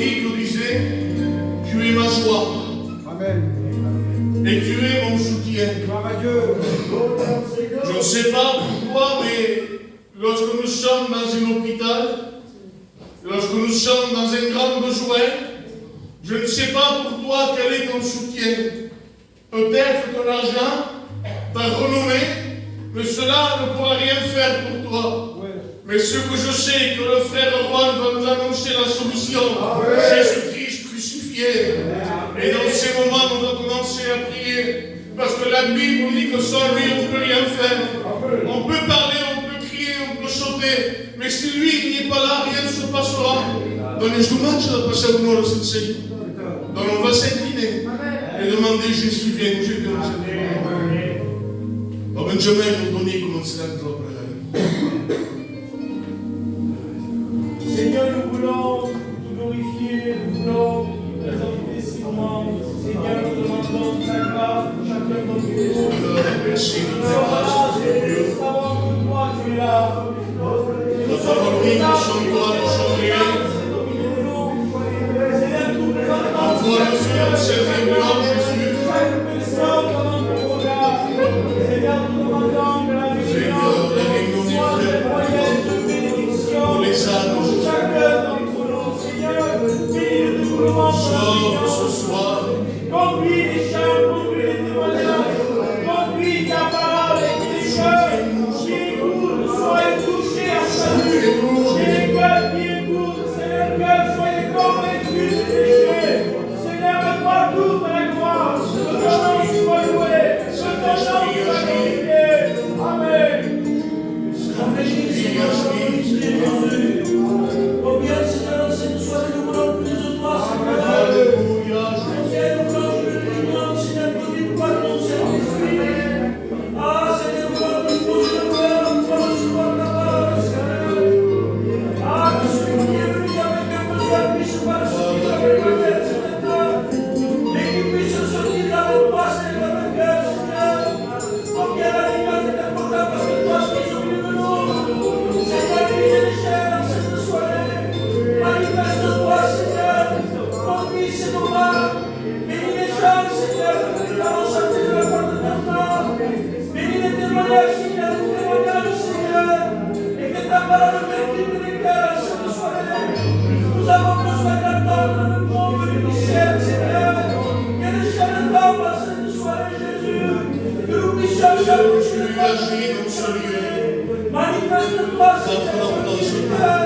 cantique disait, tu es ma joie. Amen. Et tu es mon soutien. Gloire à Dieu. Je ne sais pas pourquoi, mais lorsque nous sommes dans un hôpital, lorsque nous sommes dans un grand besoin, je ne sais pas pour toi quel est ton soutien. Peut-être ton argent, ta renommée, mais cela ne pourra rien faire pour toi. Mais ce que je sais, que le frère Juan va nous annoncer la solution. Jésus-Christ crucifié. Et dans ces moments, on va commencer à prier. Parce que la Bible nous dit que sans lui, on ne peut rien faire. On peut parler, on peut crier, on peut sauter. Mais si lui, il n'est pas là, rien ne se passera. Donnez-nous match à passer au nord de cette série. Donc on va s'incliner et demander Jésus, viens nous aider. Benjamin, nous donner comment c'est là pour la Seigneur, nous voulons nous glorifier, nous voulons nous présenter ces moments. Seigneur, nous demandons ta grâce pour chacun d'entre nous. Merci. Nous sommes là, Jésus, nous savons que toi, tu es là. La parole dit, nous sommes toi, nous sommes rien. Envoie le feu de cette réunion, Jésus. Seigneur, nous demandons que la réunion soit de moyenne de bénédiction pour chacun d'entre nous. Seigneur, bénis le doublement ce soir. conduis les chants, conduis les témoignages, conduis ta parole et que les cœurs qui écoutent soient touchés à salut. Que les cœurs qui écoutent, Seigneur, que soient convaincus du péché. Seigneur, partout de la gloire, que ton nom soit loué, que ton nom soit glorifié. Amen. Amen, Jésus. Oh bien, Seigneur, cette soirée, nous voulons plus de toi, Seigneur. Alléluia. Seigneur, nous voulons plus de l'union, Seigneur, nous vivons par ton Saint-Esprit. Ah, Seigneur, nous voulons nous poser le cœur, nous voulons recevoir ta parole, Seigneur. Ah, que celui qui est venu avec un besoin puisse pas le sortir avec le cœur, Seigneur. Et qu'il puisse sortir avec toi, Seigneur, avec le cœur, Seigneur. Combien la lumière est importante parce que toi, tu es au milieu de nous. Seigneur, brise les chaînes dans cette soirée. Manifeste-toi, Seigneur. Conduis ces moments. Bénis les gens, Seigneur, que nous allons sortir de la porte de ta part. Bénis les témoignages, Seigneur, les témoignages, Seigneur. Et que ta parole pénètre les cœurs cette soirée. Nous avons besoin d'attendre le bon venu du ciel, Seigneur. Que les chaînes tombent à cette soirée, Jésus. Que nous puissions chaque jour Agis dans ce lieu. manifeste-toi, Seigneur, Seigneur.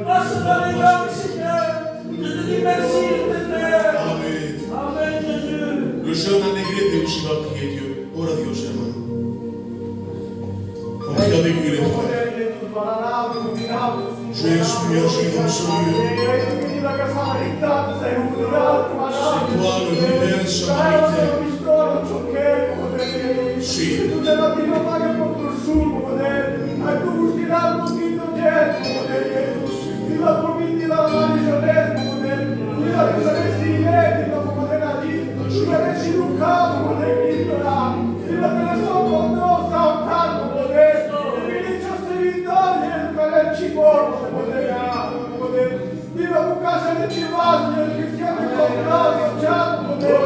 Passe dans les langues, Seigneur. Je te dis merci, Éternel. Amen. Amen, Jésus. Le jeune en église aussi va prier Dieu. Ora Dio, hermano. Confie avec lui, les frères. Jésus agit dans ce lieu. C'est toi le divin samaritain. Sì. Tu te la prima paga contro il suo potere, e tu uscirai un pochino dietro, potere, ti la prometti la mano dietro, potere, ti la saresti in medico, potere, ti saresti in un capo, potere, ti la persona con noi, sta un calmo, potere, quindi c'è queste vittorie, per il cibo, potere, ti la bucassa del civaglio, il cristiano è comprato, già, potere,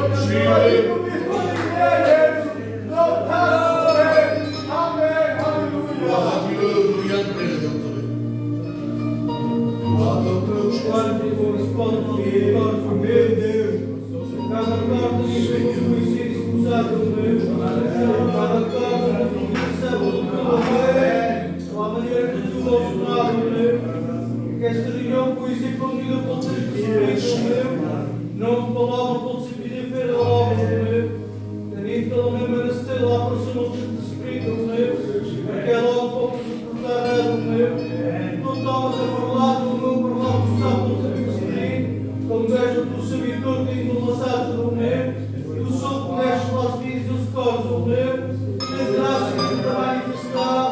não palavra pode ser pedir ver a obra, nem pelo menos ter lá para o Senhor de Espírito, aquela obra pode suportar, não toma por lado, não por lado do sábado do Espírito, como vejo do servidor que indo lançado do meu, do sol que mexe lá os dias dos corpos do meu, fez graça que está manifestar,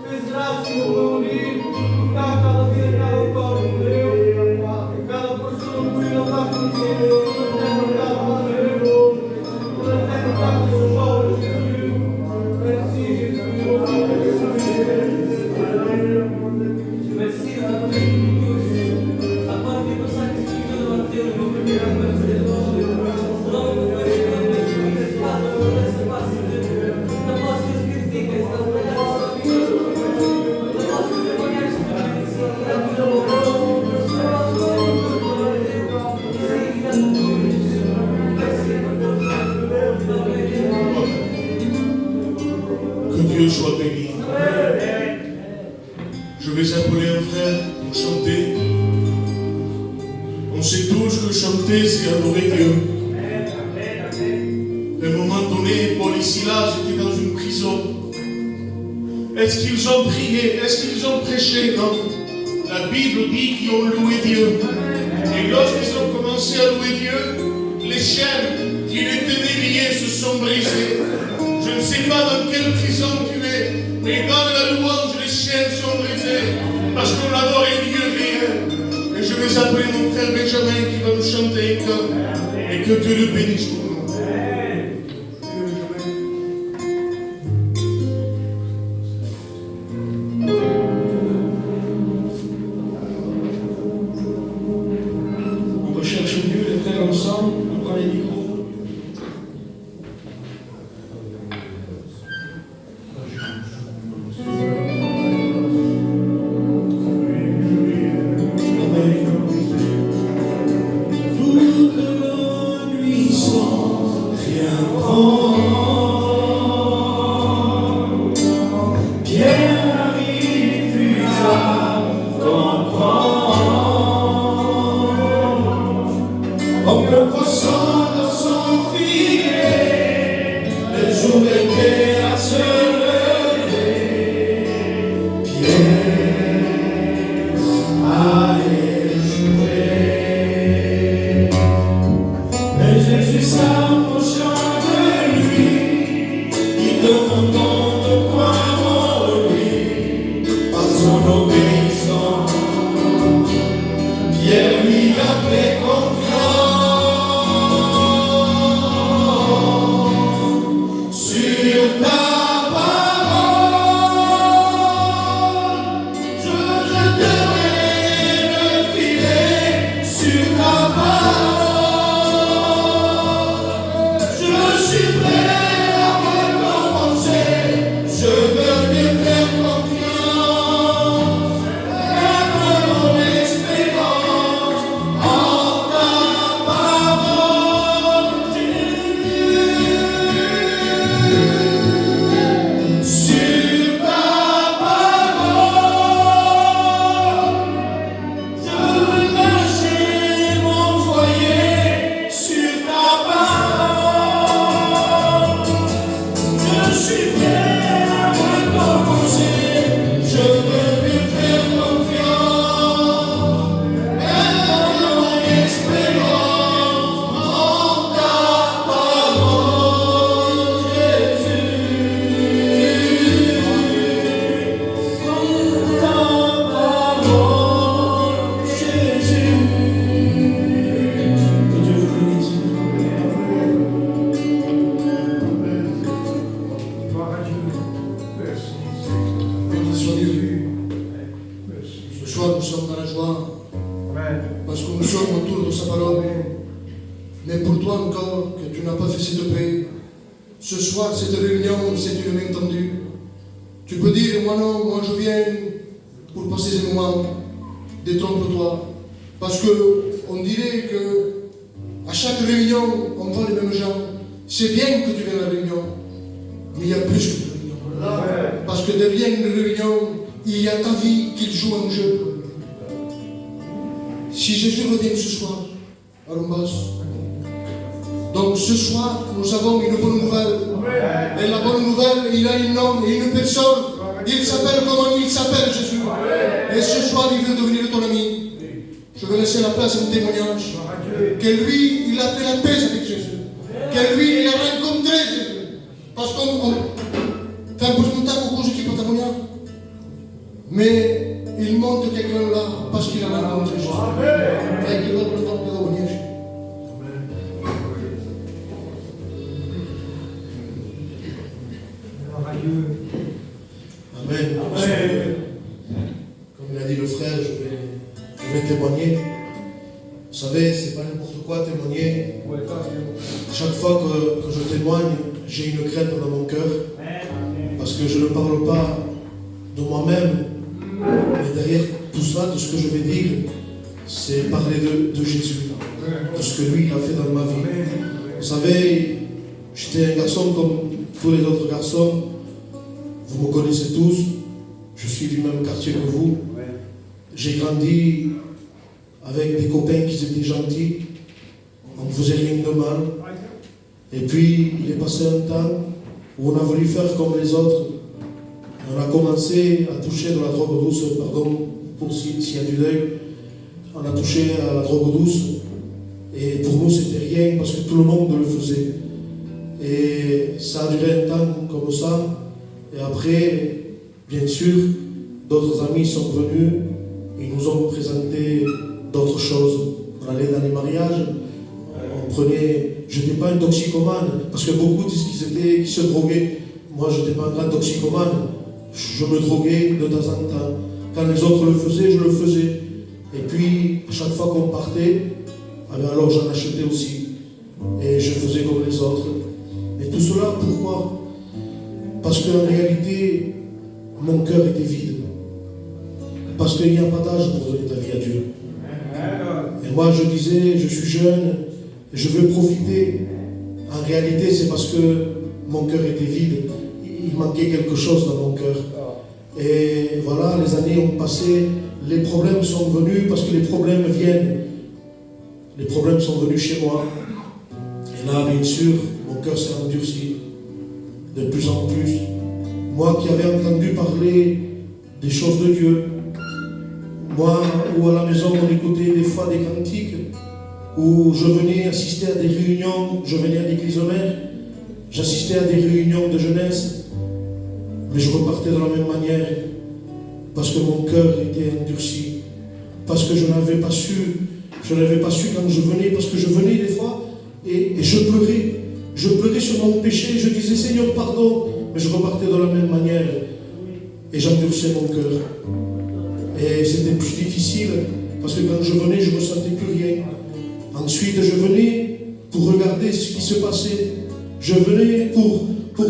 fez graça que o meu unido, tocar cada vida, cada corpo do meu, cada pessoa que não está conhecendo. Merci. On sait tous que chanter, c'est adorer Dieu. À un moment donné, Paul et Silas étaient dans une prison. Est-ce qu'ils ont prié? Est-ce qu'ils ont prêché? Non. La Bible dit qu'ils ont loué Dieu. Et lorsqu'ils ont commencé à louer Dieu, les chaînes qui les tenaient liées se sont brisées. Je ne sais pas dans quelle prison tu es, mais dans la louange, les chaînes sont brisées. Parce qu'on adore Dieu réel. Et je vais appeler mon frère Benjamin qui va nous chanter un chœur. Et que Dieu le bénisse pour nous. On recherche Dieu, les frères ensemble, on prend les micros. Vous me connaissez tous, je suis du même quartier que vous. J'ai grandi avec des copains qui étaient gentils, on ne faisait rien de mal. Et puis, il est passé un temps où on a voulu faire comme les autres. On a commencé à toucher de la drogue douce, pardon pour s'il y a du deuil. On a touché à la drogue douce. Et pour nous, c'était rien parce que tout le monde le faisait. Et ça a duré un temps comme ça. Et après, bien sûr, d'autres amis sont venus. Ils nous ont présenté d'autres choses. On allait dans les mariages. On prenait... Je n'étais pas un toxicomane, parce que beaucoup disent qu'ils se droguaient. Moi, je n'étais pas un grand toxicomane. Je me droguais de temps en temps. Quand les autres le faisaient, je le faisais. Et puis, à chaque fois qu'on partait, alors j'en achetais aussi. Et je faisais comme les autres. Et tout cela, pourquoi? Parce qu'en réalité, mon cœur était vide. Parce qu'il n'y a pas d'âge pour donner ta vie à Dieu. Et moi, je disais, je suis jeune, je veux profiter. En réalité, c'est parce que mon cœur était vide. Il manquait quelque chose dans mon cœur. Et voilà, les années ont passé, les problèmes sont venus parce que les problèmes viennent. Les problèmes sont venus chez moi. Et là, bien sûr, mon cœur s'est endurci de plus en plus. Moi qui avais entendu parler des choses de Dieu, moi où à la maison on écoutait des fois des cantiques, où je venais assister à des réunions, je venais à l'église mère, j'assistais à des réunions de jeunesse, mais je repartais de la même manière, parce que mon cœur était endurci, parce que je n'avais pas su quand je venais, parce que je venais des fois et je pleurais sur mon péché, je disais Seigneur pardon, mais je repartais de la même manière, et j'endurçais mon cœur. Et c'était plus difficile, parce que quand je venais, je ne ressentais plus rien. Ensuite, je venais pour regarder ce qui se passait. Je venais pour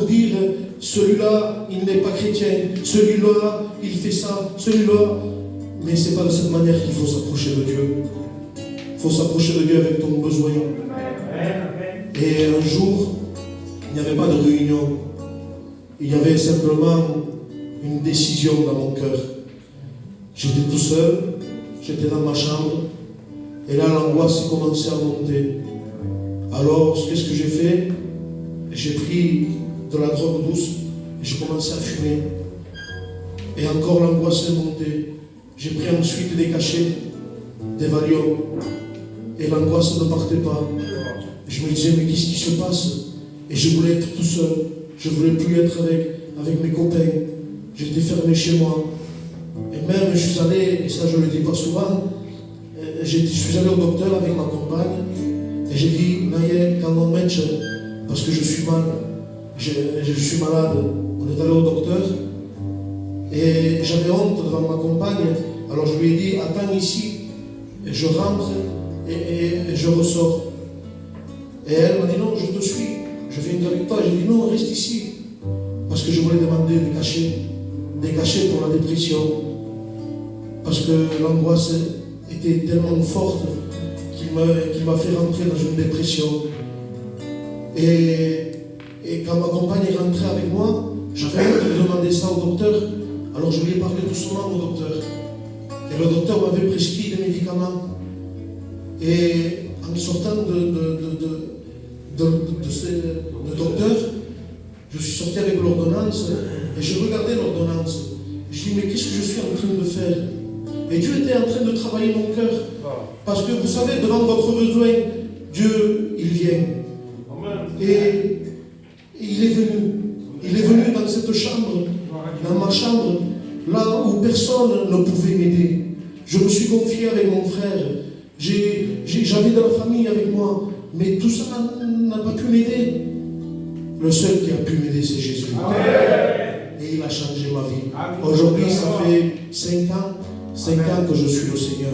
dire, celui-là, il n'est pas chrétien, celui-là, il fait ça, celui-là. Mais ce n'est pas de cette manière qu'il faut s'approcher de Dieu. Il faut s'approcher de Dieu avec ton besoin. Et un jour, il n'y avait pas de réunion. Il y avait simplement une décision dans mon cœur. J'étais tout seul, j'étais dans ma chambre, et là l'angoisse commençait à monter. Alors, qu'est-ce que j'ai fait? J'ai pris de la drogue douce, et j'ai commencé à fumer. Et encore l'angoisse est montée. J'ai pris ensuite des cachets, des Valium, et l'angoisse ne partait pas. Et je me disais, mais qu'est-ce qui se passe? Et je voulais être tout seul, je ne voulais plus être avec mes copains. J'étais fermé chez moi. Et même, je suis allé, et ça je ne le dis pas souvent, je suis allé au docteur avec ma compagne, et j'ai dit, Naye, quand on m'enche, parce que je suis mal, je suis malade, on est allé au docteur, et j'avais honte devant ma compagne, alors je lui ai dit, attends ici, et je rentre, et je ressors. Et elle m'a dit, non, je te suis, je viens avec toi. J'ai dit, non, reste ici, parce que je voulais demander des cachets pour la dépression. Parce que l'angoisse était tellement forte qu'il m'a fait rentrer dans une dépression. Et quand ma compagne est rentrée avec moi, j'avais envie de demander ça au docteur. Alors je lui ai parlé doucement au docteur. Et le docteur m'avait prescrit des médicaments. Et en sortant de docteur, je suis sorti avec l'ordonnance et je regardais l'ordonnance. Je dis, mais qu'est-ce que je suis en train de faire? Et Dieu était en train de travailler mon cœur. Parce que vous savez, devant votre besoin, Dieu, il vient. Et il est venu. Il est venu dans cette chambre, dans ma chambre, là où personne ne pouvait m'aider. Je me suis confié avec mon frère. J'avais de la famille avec moi. Mais tout ça n'a pas pu m'aider. Le seul qui a pu m'aider, c'est Jésus. Et il a changé ma vie. Aujourd'hui, ça fait 5 ans que je suis le Seigneur.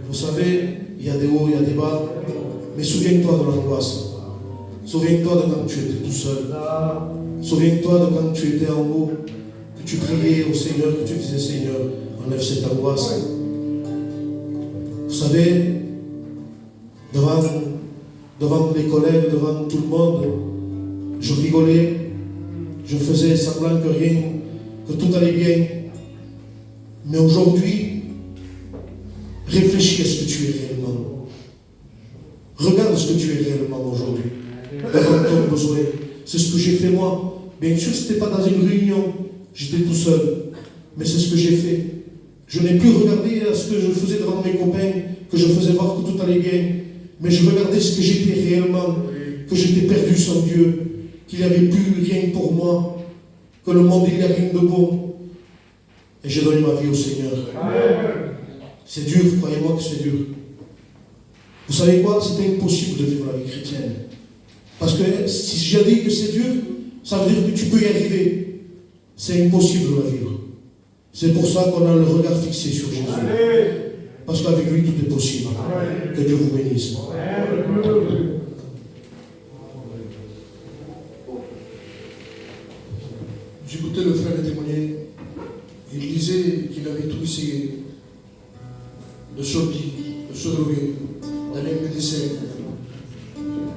Vous savez, il y a des hauts, il y a des bas. Mais souviens-toi de l'angoisse. Souviens-toi de quand tu étais tout seul. Souviens-toi de quand tu étais en haut, que tu priais au Seigneur, que tu disais, Seigneur, enlève cette angoisse. Vous savez, devant les collègues, devant tout le monde, je rigolais, je faisais semblant que tout allait bien. Mais aujourd'hui, Réfléchis à ce que tu es réellement. Regarde ce que tu es réellement aujourd'hui. Devant ton besoin. C'est ce que j'ai fait moi. Bien sûr, ce n'était pas dans une réunion. J'étais tout seul. Mais c'est ce que j'ai fait. Je n'ai plus regardé à ce que je faisais devant mes copains, que je faisais voir que tout allait bien. Mais je regardais ce que j'étais réellement, que j'étais perdu sans Dieu, qu'il n'y avait plus rien pour moi, que le monde, il n'y a rien de bon. Et j'ai donné ma vie au Seigneur. C'est dur, croyez-moi que c'est dur. Vous savez quoi? C'était impossible de vivre la vie chrétienne. Parce que si j'ai dit que c'est dur, ça veut dire que tu peux y arriver. C'est impossible de la vivre. C'est pour ça qu'on a le regard fixé sur Jésus. Parce qu'avec lui, tout est possible. Que Dieu vous bénisse. J'écoutais le frère témoigner. Il disait qu'il avait tout essayé de sortir, de se droguer, d'aller au médecin.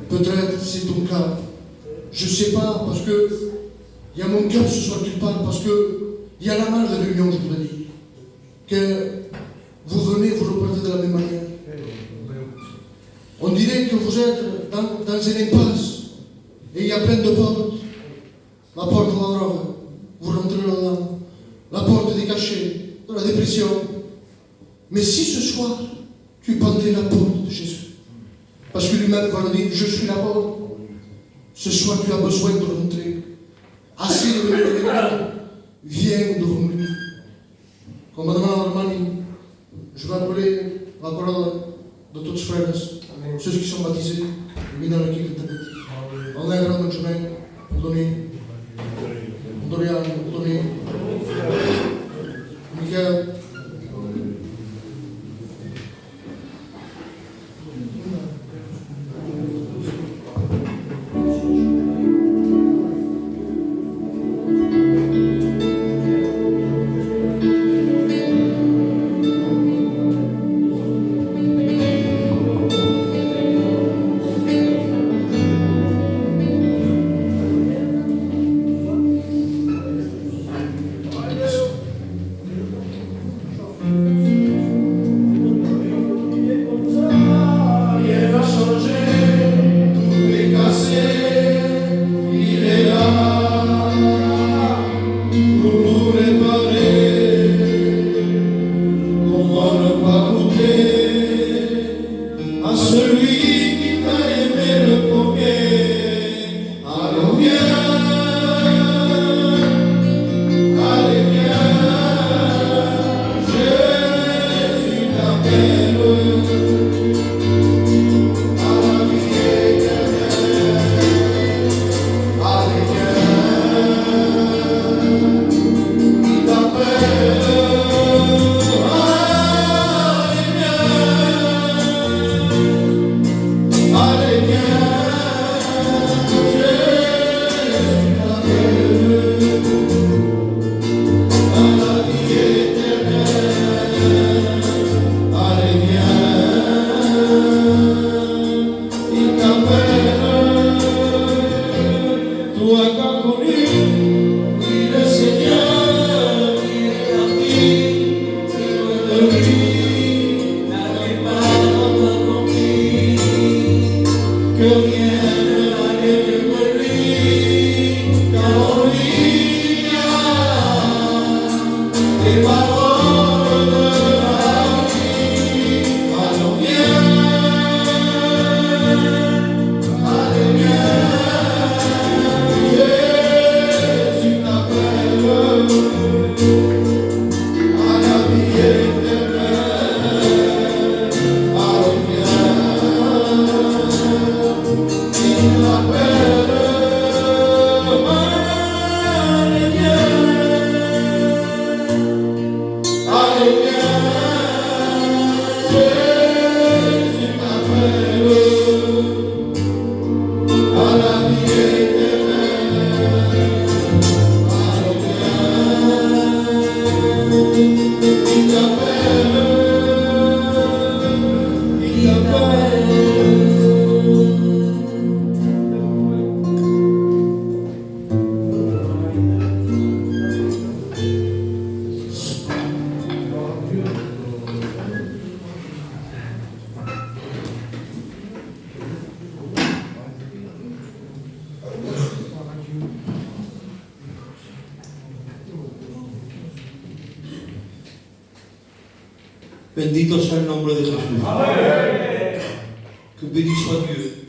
Peut-être c'est ton cas. Je ne sais pas, parce que il y a mon cœur ce soir qui parle, parce que il y a la marge de réunion, je voudrais dire. Que vous venez, vous repartez de la même manière. On dirait que vous êtes dans une impasse et il y a plein de portes. La porte de la drogue, vous rentrez là-dedans. La porte des cachets, de la dépression. Mais si ce soir, tu pendrais la porte de Jésus, parce que lui-même va le dire, je suis la porte. Ce soir, tu as besoin de rentrer. Assez de venir, viens devant lui. Comme Madame Armani, je vais appeler la parole de tous les frères, ceux qui sont baptisés, et dans l'équipe de Tabet. On a un grand chemin, on donne, Dorian, on donne, Michael. Que Bendito sea el nombre de Jesús. Que béni soit Dieu.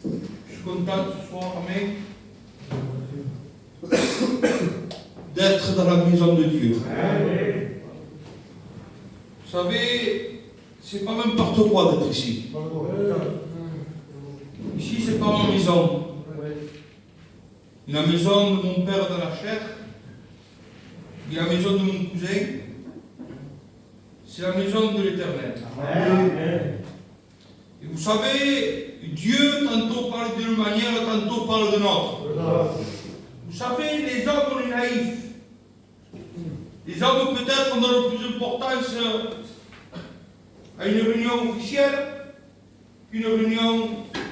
Je suis content ce soir, amen, d'être dans la maison de Dieu. Vous savez, c'est pas n'importe quoi d'être ici. Ici, c'est pas ma maison. La maison de mon père dans la chair, et la maison de mon cousin, c'est la maison de l'Éternel. Et vous savez, Dieu tantôt parle d'une manière, tantôt parle d'une autre. Vous savez, les hommes, on est naïfs. Les hommes, peut-être, on donne plus d'importance à une réunion officielle qu'une réunion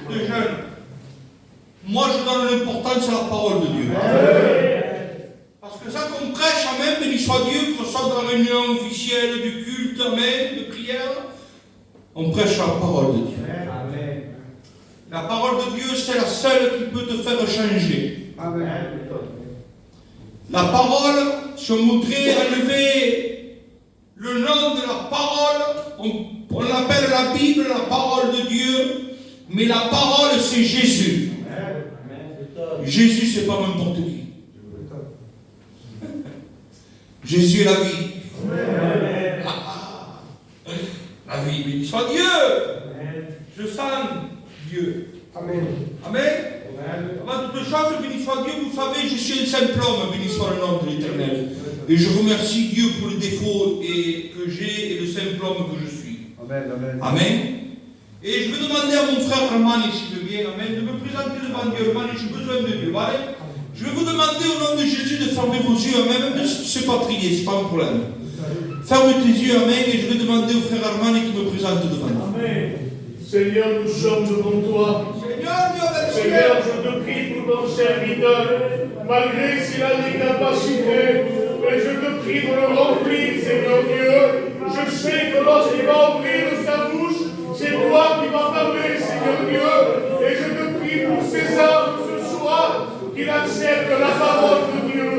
de jeunes. Moi, je donne l'importance à la parole de Dieu. Parce que ça qu'on prêche, amen, béni soit Dieu, que ce soit dans la réunion officielle du culte, amen, de prière, on prêche la parole de Dieu. La parole de Dieu, c'est la seule qui peut te faire changer. La parole, si on voudrait enlever le nom de la parole, on appelle la Bible la parole de Dieu, mais la parole, c'est Jésus. Jésus, c'est pas n'importe qui. Jésus est la vie. La vie, béni soit Dieu. Je sens Dieu. Amen. Avant toute chose, béni soit Dieu, vous savez, je suis un simple homme, béni soit le nom de l'Éternel. Et je remercie Dieu pour le défaut que j'ai et le simple homme que je suis. Amen. Et je vais demander à mon frère Armani, s'il veut bien, amen, de me présenter devant Dieu. Armani, j'ai besoin de Dieu. Allez. Je vais vous demander au nom de Jésus de fermer vos yeux, amen, même si tu ne sais pas prier, ce n'est pas un problème. Ferme tes yeux, amen, et je vais demander au frère Armani qui me présente devant Dieu. Amen. Seigneur, nous sommes devant toi. Seigneur, je te prie pour ton serviteur, malgré s'il a des capacités, mais je te prie de le remplir, Seigneur Dieu. Je sais que lorsqu'il va ouvrir sa bouche, c'est toi qui vas parler, Seigneur Dieu. Et je te prie pour ces âmes ce soir, qu'il accepte la parole de Dieu.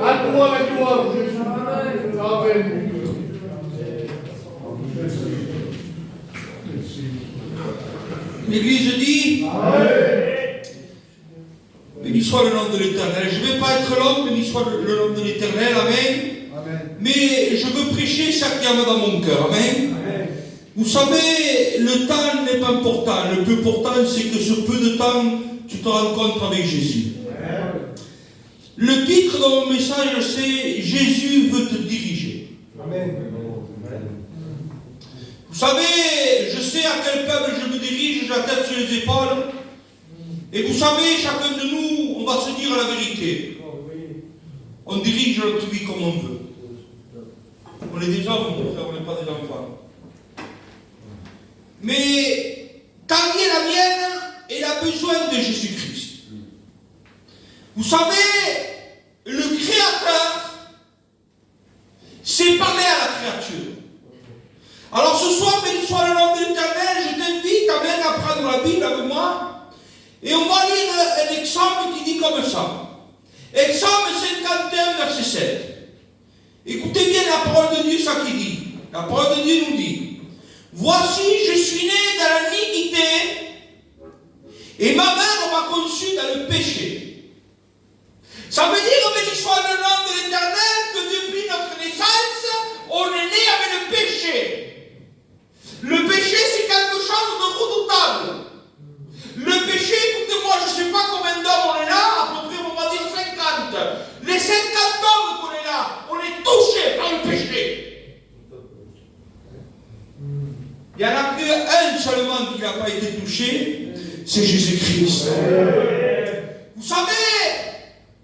À toi la gloire, Jésus. Amen. L'Église dit, béni soit le nom de l'Éternel. Je ne vais pas être long, béni soit le nom de l'Éternel, amen. Mais je veux prêcher ça qui y a dans mon cœur, amen. Vous savez, le temps n'est pas important. Le plus important, c'est que ce peu de temps, tu te rencontres avec Jésus. Le titre de mon message, c'est « Jésus veut te diriger ». Vous savez, je sais à quel peuple je me dirige, j'ai la tête sur les épaules. Et vous savez, chacun de nous, on va se dire la vérité. On dirige notre vie comme on veut. On est des hommes, mon frère, on n'est pas des enfants. Mais quand il est la mienne, elle a besoin de Jésus-Christ. Vous savez, le Créateur s'est parlé à la créature. Alors ce soir, béni soit le nom de l'Éternel, je t'invite à prendre la Bible avec moi et on va lire un examen qui dit comme ça. Examen 51, verset 7. Écoutez bien la parole de Dieu, ça qui dit. La parole de Dieu nous dit, voici, je suis né dans l'iniquité et ma mère m'a conçu dans le péché. Ça veut dire, béni soit le nom de l'Éternel, que depuis notre naissance, on est né avec le péché. Le péché, c'est quelque chose de redoutable. Le péché, écoutez-moi, je ne sais pas combien d'hommes on est là, à peu près, on va dire 50. Les 50 hommes qu'on est là, on est touchés par le péché. Il n'y en a qu'un seulement qui n'a pas été touché, c'est Jésus-Christ. Vous savez,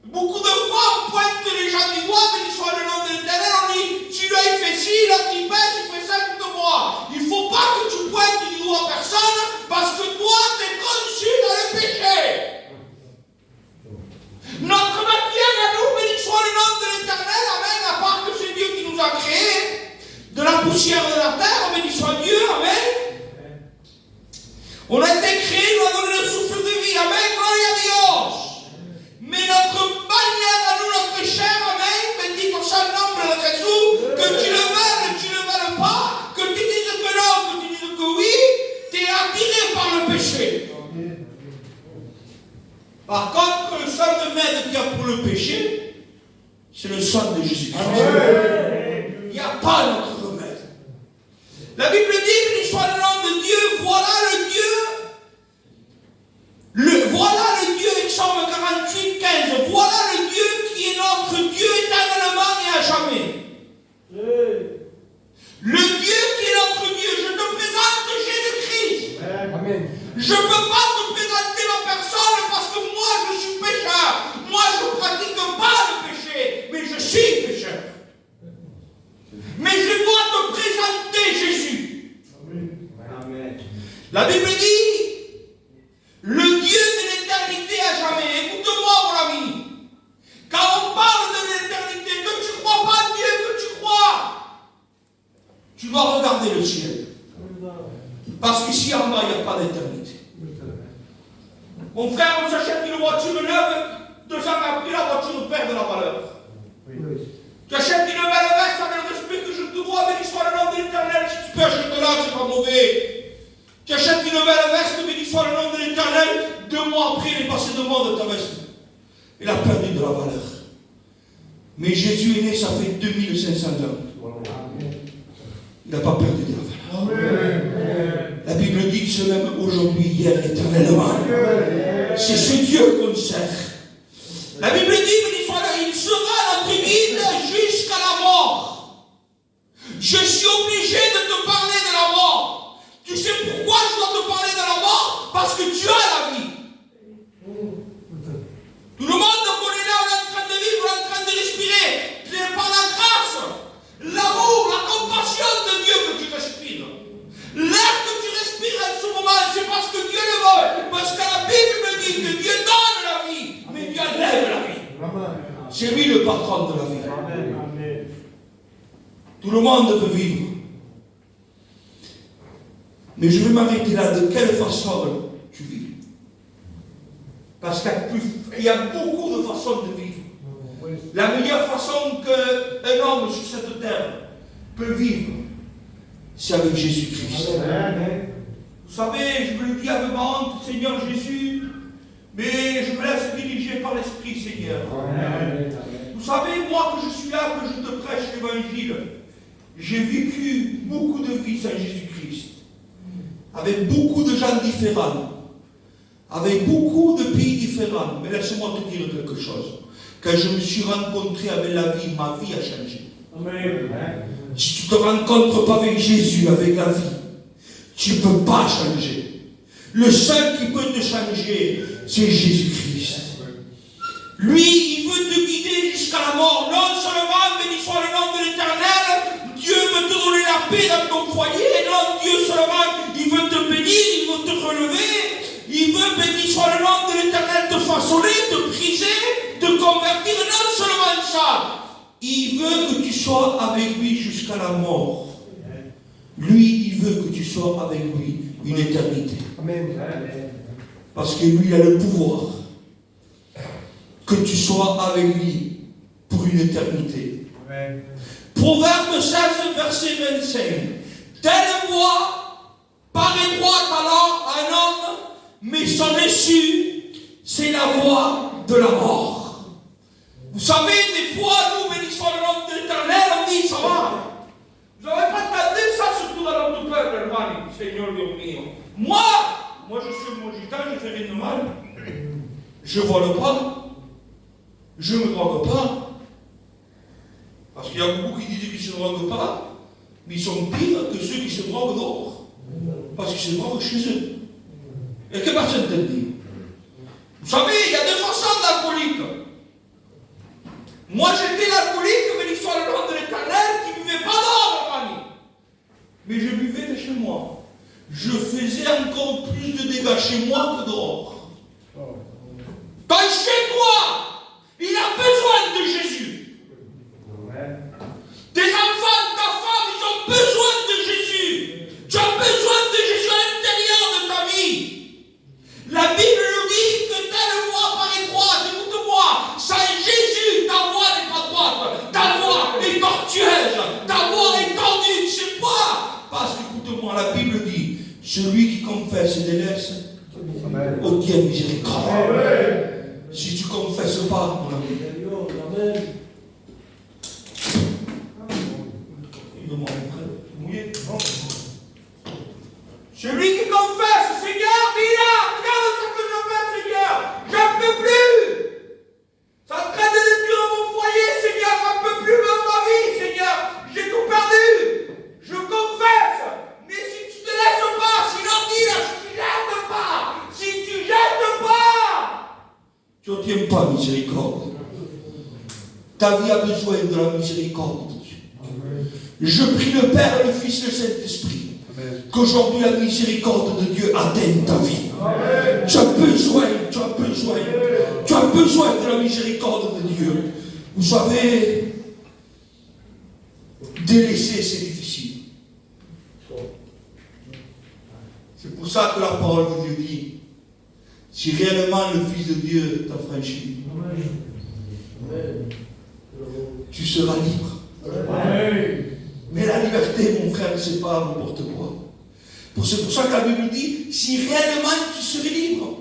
beaucoup de fois, on pointe les gens du doigt, béni soit le nom de l'Éternel, on dit, celui-là il fait ci, l'autre il pêche, il fait ça, écoute-moi. Il ne faut pas que tu pointes du doigt à personne, parce que toi, tu es conçu dans le péché. Notre matière à nous, béni soit le nom de l'Éternel, amen, à part que c'est Dieu qui nous a créés, de la poussière de la terre, béni soit Dieu, amen. On a été créés, nous a donné le souffle de vie, amen, gloria a Dios. Mais notre manière à nous, notre chair, amen, bendito sea el nombre de Jesús, que tu le veuilles, tu le veuilles péché. Par contre, le seul remède qu'il y a pour le péché, c'est le sang de Jésus-Christ. Il n'y a pas d'autre remède. La Bible dit, béni soit le nom de Dieu, voilà le Dieu. Voilà le Dieu, Psaume 48, 15. Voilà le Dieu qui est notre Dieu éternellement et à jamais. Le Dieu qui est notre Dieu, je te présente Jésus-Christ. Amen. Je ne peux pas te présenter ma personne parce que moi je suis pécheur. Moi je ne pratique pas le péché, mais je suis pécheur. Mais je dois te présenter Jésus. Amen. La Bible dit, le Dieu de l'éternité à jamais. Écoute-moi mon ami. Quand on parle de l'éternité, que tu ne crois pas en Dieu, que tu crois, tu dois regarder le ciel. Parce qu'ici en bas, il n'y a pas d'éternité. Mon frère, on s'achète une voiture neuve, 2 ans après, la voiture perd de la valeur. Tu achètes une belle veste avec le respect que je te dois, béni soit le nom de l'éternel. Si tu peux acheter là, c'est pas mauvais. Tu achètes une belle veste, béni soit le nom de l'éternel. 2 mois après, il est passé 2 mois de ta veste. Il a perdu de la valeur. Mais Jésus est né, ça fait 2500 ans. Il n'a pas perdu de la valeur. Amen. La Bible dit que c'est même aujourd'hui, hier, éternellement. C'est ce Dieu qu'on sert. La Bible dit, béni soit le, il sera notre guide jusqu'à la mort. Je suis obligé de te parler de la mort. Tu sais pourquoi je dois te parler de la mort? Parce que tu as la vie. Tout le monde qu'on est là, on est en train de vivre, on est en train de respirer. C'est par la grâce, l'amour, la compassion de Dieu que tu respires. L'air que tu respires en ce moment, c'est parce que Dieu le veut. Parce que la Bible me dit que Dieu donne la vie, mais Dieu enlève la vie. C'est lui le patron de la vie. Amen. Tout le monde veut vivre. Mais je vais m'arrêter là. De quelle façon tu vis? Parce qu'il y a beaucoup de façons de vivre. La meilleure façon qu'un homme sur cette terre peut vivre, c'est avec Jésus-Christ. Vous savez, je me le dis avec ma honte, Seigneur Jésus, mais je me laisse diriger par l'Esprit, Seigneur. Vous savez, moi que je suis là, que je te prêche l'évangile, j'ai vécu beaucoup de vies sans Jésus-Christ, avec beaucoup de gens différents, avec beaucoup de pays différents. Mais laisse-moi te dire quelque chose. Quand je me suis rencontré avec la vie, ma vie a changé. Amen. Si tu ne te rencontres pas avec Jésus, avec la vie, tu ne peux pas changer. Le seul qui peut te changer, c'est Jésus-Christ. Lui, il veut te guider jusqu'à la mort. Non seulement, béni soit le nom de l'Éternel, Dieu veut te donner la paix dans ton foyer. Non, Dieu seulement, il veut te bénir, il veut te relever. Il veut, béni soit le nom de l'Éternel, te façonner, te briser, te convertir. Non seulement ça, il veut que tu sois avec lui jusqu'à la mort. Lui, il veut que tu sois avec lui une éternité. Amen. Parce que lui, il a le pouvoir que tu sois avec lui pour une éternité. Amen. Proverbe 16, verset 25. Telle voie paraît droite alors à un homme, mais son issue, c'est la voie de la mort. Vous savez, des fois, nous, béni soit le nom de l'Éternel, on dit, ça va. Vous n'avez pas entendu ça, surtout dans notre peuple, hermano, Seigneur Dieu mio. Moi, je suis mon gitan, je ne fais rien de mal. Je ne vole pas. Je ne me drogue pas. Parce qu'il y a beaucoup qui disent qu'ils ne se droguent pas, mais ils sont pires que ceux qui se droguent dehors. Parce qu'ils se droguent chez eux. Et que personne te dit? Vous savez, il y a 2 façons d'alcoolique. Moi, j'étais l'alcoolique, mais l'histoire le nom de l'Éternel, qui ne buvait pas d'or, ami. Mais je buvais de chez moi. Je faisais encore plus de dégâts chez moi que dehors. Quand chez toi, il a besoin de Jésus. Tes enfants, ta femme, ils ont besoin de Jésus. Tu as besoin de Jésus à l'intérieur de ta vie. La Bible nous dit que telle voie paraît droite. Écoute-moi, sans Jésus, ta voie n'est pas droite. Ta voie est tortueuse. Ta voie est tendue. Tu sais pas. Parce qu'écoute-moi, la Bible dit, celui qui confesse et délaisse Oh Dieu miséricorde. Si tu ne confesses pas, mon ami, celui qui confesse, Seigneur, dis-là, regarde ce que je fais, Seigneur, j'en peux plus. Ça traite de détruire mon foyer, Seigneur, j'en peux plus même ma vie, Seigneur, j'ai tout perdu. Je confesse, mais si tu te laisses pas, sinon dis-là, si tu jettes pas, si tu jettes pas, tu n'obtiens pas miséricorde. Ta vie a besoin de la miséricorde de Dieu. Je prie le Père, le Fils et le Saint-Esprit. Qu'aujourd'hui la miséricorde de Dieu atteigne ta vie. Tu as besoin de la miséricorde de Dieu. Vous savez, délaisser c'est difficile. C'est pour ça que la parole de Dieu dit, si réellement le Fils de Dieu t'a franchi, tu seras libre. Mais la liberté, mon frère, c'est pas n'importe quoi. C'est pour ça que la Bible dit, si réellement tu serais libre.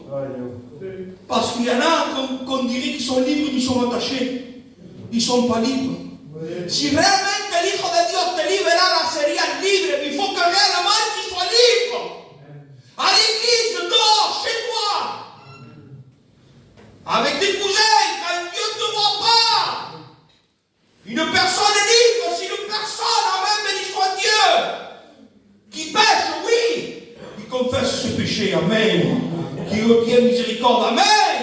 Parce qu'il y en a qu'on dirait qu'ils sont libres, ils sont attachés. Ils ne sont pas libres. Si réellement l'Hijo de Dios te liberara, serías libre. Il faut que réellement tu sois libre. À l'église, dehors, chez toi. Avec tes cousins, quand Dieu ne te voit pas. Une personne est libre si une personne, amen, béni soit Dieu, qui pêche, oui, qui confesse ses péchés, amen, qui obtient miséricorde, amen,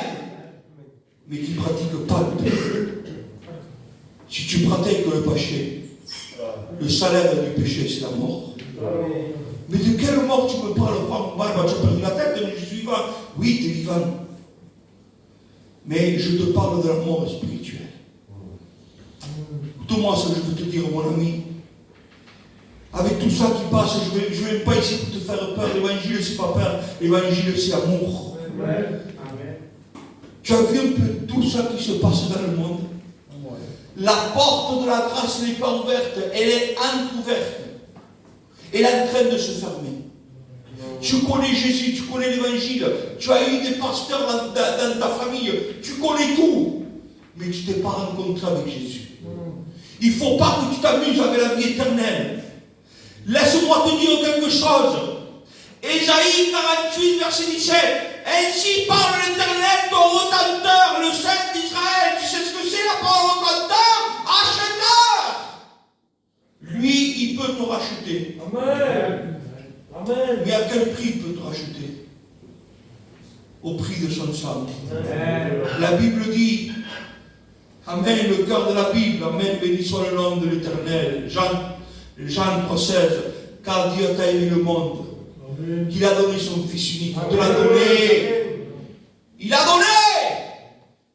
mais qui ne pratique pas le péché. Si tu pratiques le péché, le salaire du péché, c'est la mort. Mais de quelle mort tu me parles, Franck? Tu as perdu la tête, je suis vivant. Oui, tu es vivant. Mais je te parle de la mort spirituelle. Écoute-moi ce que je veux te dire, mon ami. Avec tout ça qui passe, je ne viens pas ici pour te faire peur. L'évangile, c'est pas peur. L'évangile, c'est amour. Amen. Tu as vu un peu tout ça qui se passe dans le monde? La porte de la grâce n'est pas ouverte, elle est entrouverte. Elle est en train de se fermer. Tu connais Jésus, tu connais l'évangile, tu as eu des pasteurs dans ta famille, tu connais tout, mais tu ne t'es pas rencontré avec Jésus. Il ne faut pas que tu t'amuses avec la vie éternelle. Laisse-moi te dire quelque chose. Ésaïe 48, verset 17. Ainsi parle l'Éternel, ton Rédempteur, le Saint d'Israël. Tu sais ce que c'est la parole Rédempteur? Acheteur. Lui, il peut te racheter. Amen. Amen. Mais à quel prix il peut te racheter? Au prix de son sang. Amen. La Bible dit, amen, le cœur de la Bible, amen, béni soit le nom de l'Éternel. Jean 3,16, car Dieu t'a aimé le monde, qu'il a donné son Fils unique. Il te l'a donné. Il a donné,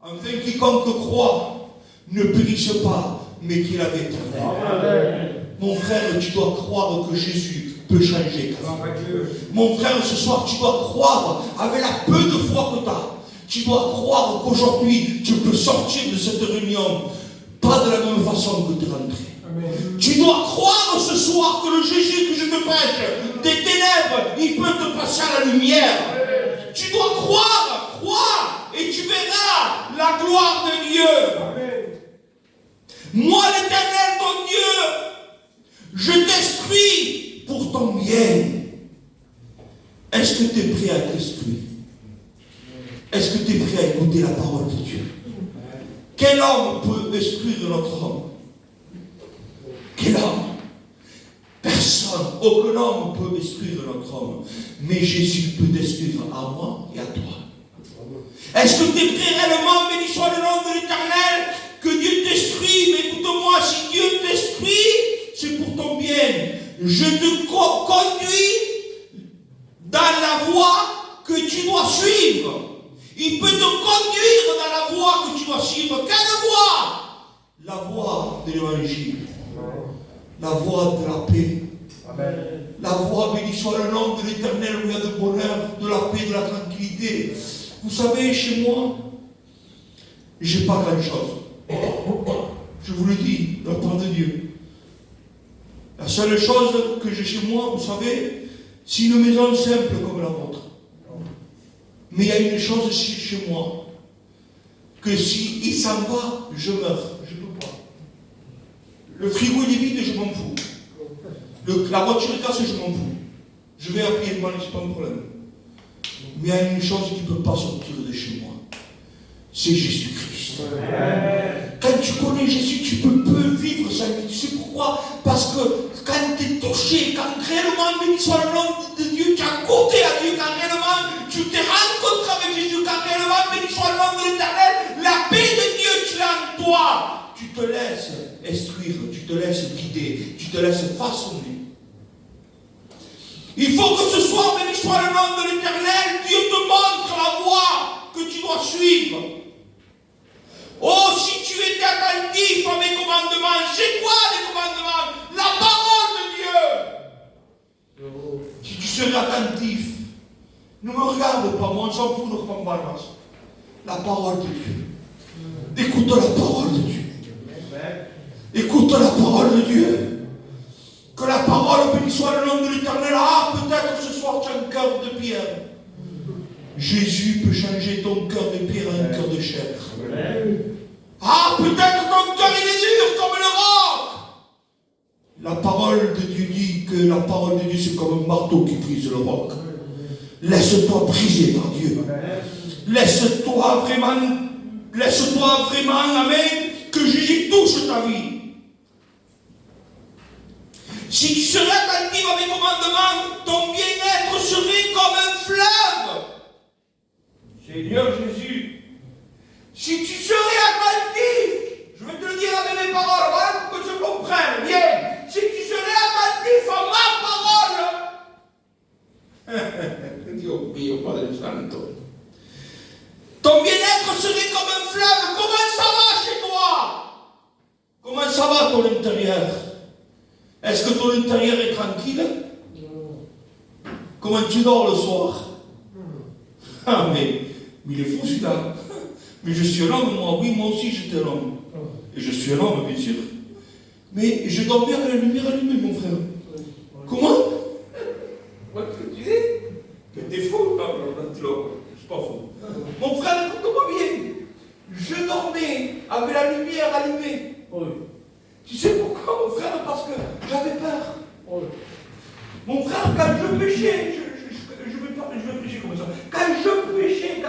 afin quiconque croit ne périsse pas, mais qu'il a l'éternel. Mon frère, tu dois croire que Jésus peut changer ta vie. Mon frère, ce soir, tu dois croire, avec la peu de foi que tu as, tu dois croire qu'aujourd'hui, tu peux sortir de cette réunion, pas de la même façon que tu es rentré. Tu dois croire ce soir que le Jésus que je te prêche, des ténèbres, il peut te passer à la lumière. Tu dois croire, et tu verras la gloire de Dieu. Moi, l'Éternel, ton Dieu, je t'instruis pour ton bien. Est-ce que tu es prêt à être instruit? Est-ce que tu es prêt à écouter la parole de Dieu? Quel homme peut instruire notre homme? Quel homme? Personne, aucun homme peut instruire notre homme. Mais Jésus peut t'instruire à moi et à toi. Est-ce que tu es prêt réellement, béni soit le nom de l'Éternel, que Dieu t'instruit? Mais écoute-moi, si Dieu t'instruit, c'est pour ton bien. Je te conduis dans la voie que tu dois suivre. Il peut te conduire dans la voie que tu dois suivre. Quelle voie? La voie de l'évangile. La voie de la paix. Amen. La voie, béni soit le nom de l'Éternel, où il y a de bonheur, de la paix, de la tranquillité. Vous savez, chez moi, je n'ai pas grand-chose. Je vous le dis, de la part de Dieu. La seule chose que j'ai chez moi, vous savez, c'est une maison simple comme la vôtre. Mais il y a une chose chez moi, que si il s'en va, je meurs. Je ne peux pas. Le frigo il est vide, je m'en fous. La voiture est cassée, je m'en fous. Je vais à pied de c'est pas un problème. Mais il y a une chose qui ne peut pas sortir de chez moi. C'est Jésus-Christ. Quand tu connais Jésus, tu peux vivre sa vie. Tu sais pourquoi? Parce que quand tu es touché, quand réellement, béni soit le nom de Dieu, tu as goûté à Dieu, quand réellement tu t'es rencontré avec Jésus, quand réellement, béni soit le nom de l'Éternel, la paix de Dieu, tu l'as en toi. Tu te laisses instruire, tu te laisses guider, tu te laisses façonner. Il faut que ce soir, béni soit le nom de l'Éternel, Dieu te montre la voie que tu dois suivre. Oh, si tu étais attentif à mes commandements, c'est quoi les commandements? La parole de Dieu. Si tu serais attentif, ne me regarde pas, moi on s'en fout de Pambalas. La parole de Dieu. Écoute la parole de Dieu. Écoute la parole de Dieu. Que la parole, béni soit le nom de l'Éternel. Ah, peut-être ce soir tu as un cœur de pierre. Jésus peut changer ton cœur de pierre en un cœur de chair. Ah, peut-être ton cœur il est dur comme le roc. La parole de Dieu dit que la parole de Dieu c'est comme un marteau qui brise le roc. Laisse-toi briser par Dieu. Laisse-toi vraiment, amen, que Jésus touche ta vie. Si tu serais attentif à mes commandements, ton bien-être serait comme un fleuve. Seigneur Jésus, si tu serais attentif, je vais te le dire avec mes paroles, voilà, pour que tu comprennes bien. Si tu serais attentif à ma parole, Dieu mio, Padre Santo, ton bien-être serait comme un fleuve. Comment ça va chez toi? Comment ça va ton intérieur? Est-ce que ton intérieur est tranquille? Comment tu dors le soir? Ah, mais il est fou celui-là. Mais je suis un homme, moi. Oui, moi aussi j'étais un homme. Et je suis un homme, bien sûr. Mais je dormais avec la lumière allumée, mon frère. Comment? Moi, tu disais? Mais t'es fou, là, je suis pas fou. Mon frère, écoute-moi bien. Je dormais avec la lumière allumée. Oui. Tu sais pourquoi, mon frère? Parce que j'avais peur. Oui. Mon frère, quand je péchais, je vais pécher comme ça. Quand je péchais,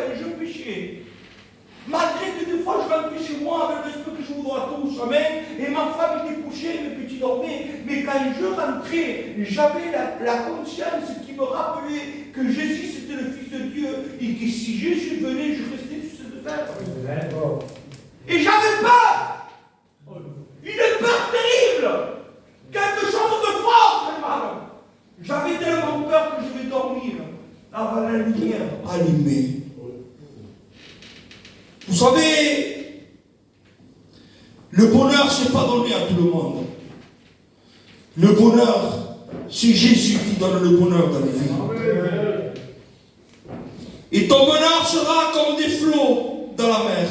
malgré que des fois je rentrais chez moi avec l'esprit que je vous dois tous, amen, et ma femme était couchée, mes petits dormaient, mais quand je rentrais, j'avais la conscience qui me rappelait que Jésus c'était le Fils de Dieu, et que si Jésus venait, je restais sur cette terre. Et j'avais peur! Une peur terrible! Quelque chose de fort, frère. J'avais tellement peur que je vais dormir avec la lumière allumée. Vous savez, le bonheur, ce n'est pas donné à tout le monde. Le bonheur, c'est Jésus qui donne le bonheur dans les vies. Et ton bonheur sera comme des flots dans la mer.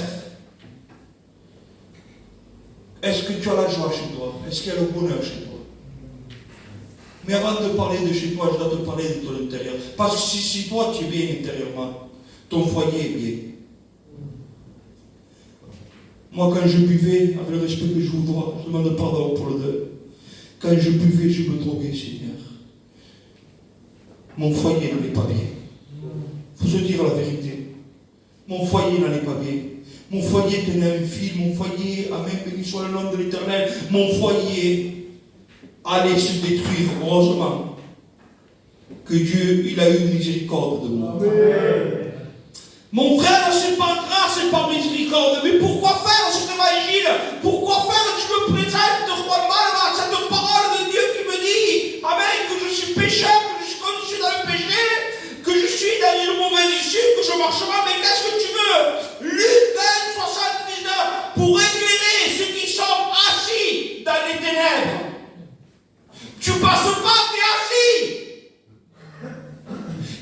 Est-ce que tu as la joie chez toi? Est-ce qu'il y a le bonheur chez toi? Mais avant de parler de chez toi, je dois te parler de ton intérieur. Parce que si toi tu es bien intérieurement, ton foyer est bien. Moi, quand je buvais, avec le respect que je vous dois, je demande pardon pour le deuil. Quand je buvais, je me droguais, Seigneur. Mon foyer n'allait pas bien. Il faut se dire la vérité. Mon foyer n'allait pas bien. Mon foyer tenait un fil. Mon foyer, amen, béni soit le nom de l'Éternel. Mon foyer allait se détruire. Heureusement que Dieu, il a eu miséricorde de moi. Amen. Mon frère, c'est par grâce et par miséricorde. Mais pourquoi faire cet évangile? Pourquoi faire que je me présente roi mal à cette parole de Dieu qui me dit, amen, que je suis pécheur, que je suis conduit dans le péché, que je suis dans une mauvaise issue, que je marche mal. Mais qu'est-ce que tu veux? Luc 20, 79, pour éclairer ceux qui sont assis dans les ténèbres. Tu passes pas, tu es assis.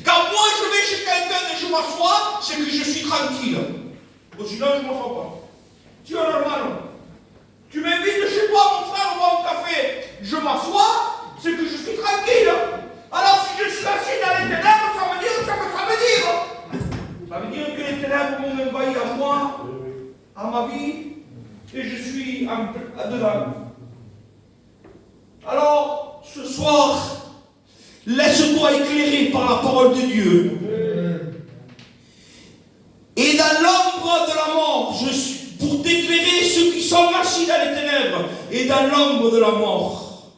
Quand moi je vais chez quelqu'un et je m'assois, c'est que je suis tranquille. Sinon je ne m'assois pas. Tu es normal. Tu m'invites chez toi, mon frère, boire un café. Je m'assois, c'est que je suis tranquille. Alors si je suis assis dans les ténèbres, ça veut dire. démon m'envahit à moi, à ma vie, et je suis dedans. Alors, ce soir, laisse-toi éclairer par la parole de Dieu. Et dans l'ombre de la mort, pour t'éclairer ceux qui sont assis dans les ténèbres, et dans l'ombre de la mort,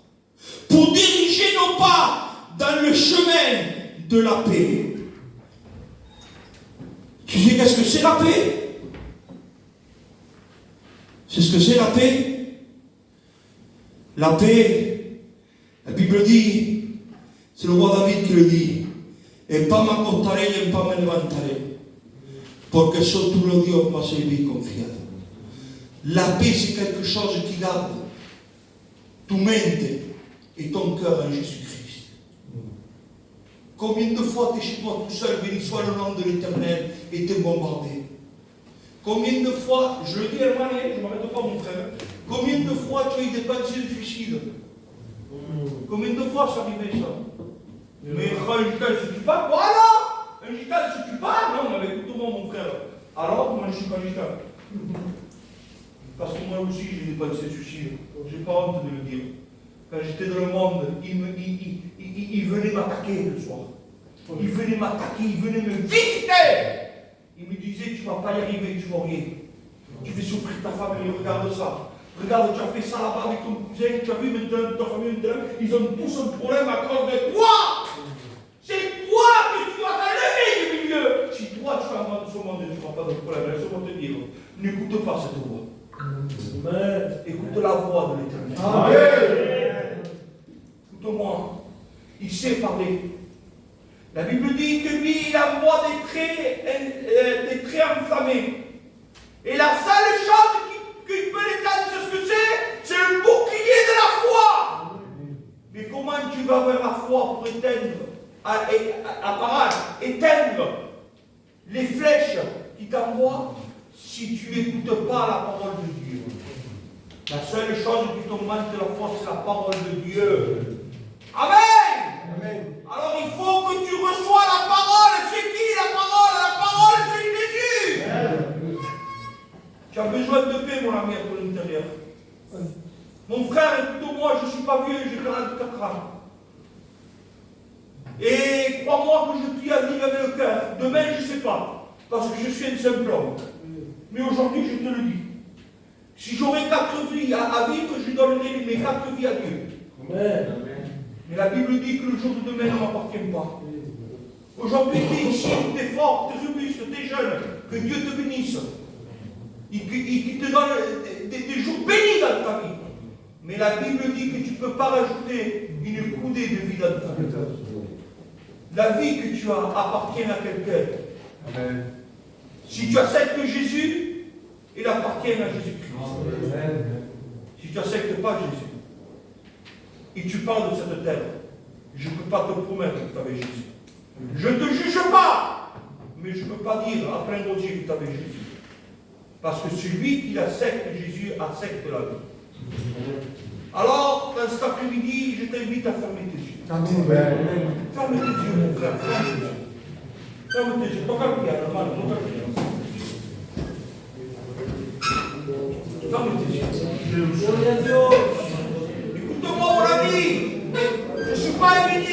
pour diriger nos pas dans le chemin de la paix. Tu sais qu'est-ce que c'est la paix? C'est ce que c'est la paix. La paix, la Bible dit, c'est le roi David qui le dit, et pas m'accontare et pas me levantare, porque soy tu le Dios más servir confiado. La paix, c'est quelque chose qui garde ton mente et ton cœur en Jésus-Christ. Combien de fois tu es chez toi tout seul, béni soit le nom de l'Éternel, et tu es bombardé? Combien de fois, je le dis à moi, je ne m'arrête pas mon frère, combien de fois tu as eu des pensées de suicide? Combien de fois ça arrivait ça? Mais quand un gitan ne se tue pas, voilà! Un gitan ne se tue pas? Non, mais écoute-moi mon frère. Alors, moi je ne suis pas gitan. Parce que moi aussi j'ai des pensées de suicide. J'ai pas honte de le dire. Quand j'étais dans le monde, il venait m'attaquer le soir. Il venait m'attaquer, il venait me visiter. Il me disait, tu ne vas pas y arriver, tu vas rien. Tu fais souffrir ta famille, regarde ça. Regarde, tu as fait ça là-bas avec ton cousin, tu as vu maintenant ta famille, ils ont tous un problème à cause de toi. C'est toi que tu vas t'enlever du milieu. Si toi tu vas dans ce monde, tu n'auras pas de problème. Laisse-moi te dire, n'écoute pas cette voix. Écoute la voix de l'Éternel. Écoute-moi, il sait parler. La Bible dit que lui, il envoie des traits enflammés. Et la seule chose qui peut l'éteindre, c'est ce que c'est le bouclier de la foi. Mais comment tu vas vers la foi pour éteindre les flèches qui t'envoient si tu n'écoutes pas la parole de Dieu? La seule chose qui t'augmente la foi, c'est la parole de Dieu. Amen. Amen. Alors il faut que tu reçois la parole. C'est qui la parole? La parole, c'est Jésus. Amen. Tu as besoin de paix, mon ami, pour l'intérieur. Mon frère, écoute-moi, je ne suis pas vieux, j'ai 44 ans. Et crois-moi que je t'y ai dit avec le cœur. Demain, je ne sais pas, parce que je suis un simple homme. Mais aujourd'hui, je te le dis. Si j'aurais 4 vies à vivre, je donnerais mes 4 vies à Dieu. Amen. Mais la Bible dit que le jour de demain ne m'appartient pas. Aujourd'hui, tu es ici, tu es fort, tu es robuste, tu es jeune. Que Dieu te bénisse. Il te donne des jours bénis dans ta vie. Mais la Bible dit que tu ne peux pas rajouter une coudée de vie dans ta vie. La vie que tu as appartient à quelqu'un. Amen. Si tu acceptes Jésus, il appartient à Jésus-Christ. Si tu n'acceptes pas Jésus, et tu parles de cette terre, je ne peux pas te promettre que tu avais Jésus. Je ne te juge pas, mais je ne peux pas dire à plein gosier que tu avais Jésus. Parce que celui qui accepte Jésus accepte la vie. Alors, dans cet après-midi, je t'invite à fermer tes yeux. Ferme tes yeux, mon frère. Ferme tes yeux. Ferme tes yeux. Toca le piano, mano. Toca le piano. Ferme tes yeux. Écoute-moi, mon ami. Je ne suis pas venu